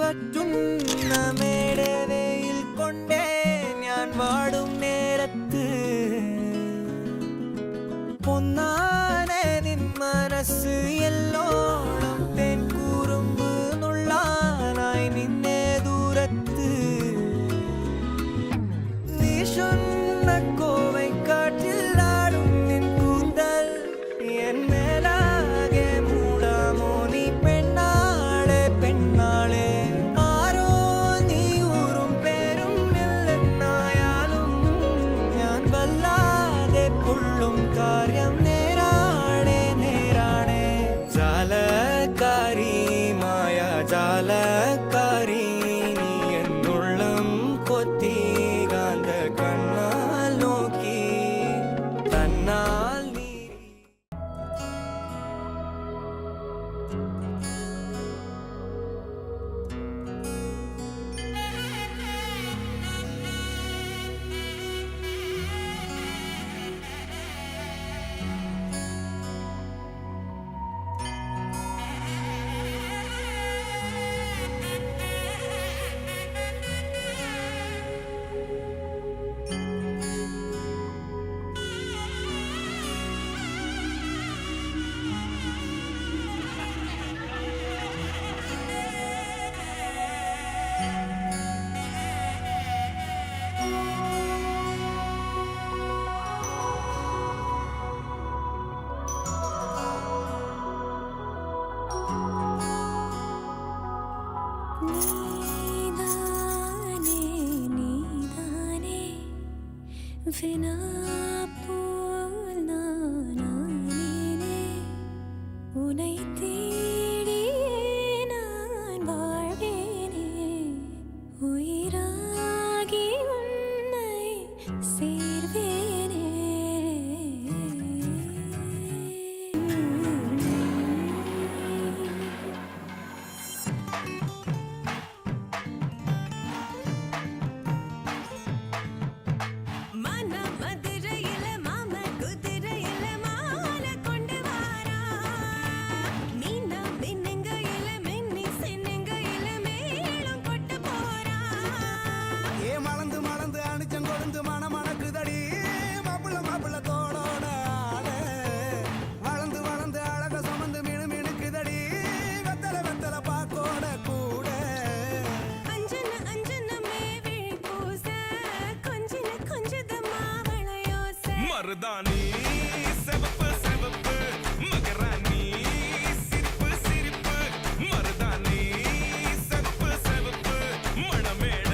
പറ്റുന്ന മേടവയിൽ കൊണ്ടേ ഞാൻ വാടും നേരത്ത് പൊന്നാനെ നിൻ മനസ്സ് എല്ലോണം തേൻ കൂറുമ്പ് നുള്ളാനായി നിന്നെ ദൂരത്ത് നീ சொன்ன கோவை காற்றில் ஆடும் நின் கூந்தல் என் மேலாகே மூடாமோ நீ பெண்ணாளே பெண்ணாளே ആരോ നീ ഊറും പേരും ഇല്ലെന്നായാലും ഞാൻ വല്ലാതെ പൊള്ളും കാര്യം നേരാണേ നേരാണേ ജാലക്കാരി മായ ജാലക്കാരി നീ എന്നുള്ളം കൊത്തി കാന്ത കണ്ണാൽ നോക്കി തന്നാൽ നീ நீதானே நீதானே வினா போல் நானானேனே உனை தேடியே நான் வாழ்வேனே உயிராகி உன்னை சேர்வேனே மன மதுரையில மாம குதிரையில மாலை கொண்டு வாரா மீனா மின்னுங்கையில மின்னி சின்னுங்கையில மேளம் கொட்டு போறா ஏ மலந்து மலந்து அணிச்சம் கொழுந்து மணக்குதடி மாப்பிள்ள மாப்பிள்ள தோளோட ஆட வளர்ந்து வளர்ந்து அழக சுமந்து மினுக்குதடி வெத்தலை வெத்தலை பாக்கோட கூட அஞ்சன அஞ்சனமே விழி பூச கொஞ்சின கொஞ்சதமா வளையோச மருதாணி செவப்பு செவப்பு மகராணி சிரிப்பு சிரிப்பு மருதாணி செவப்பு செவப்பு மணமேட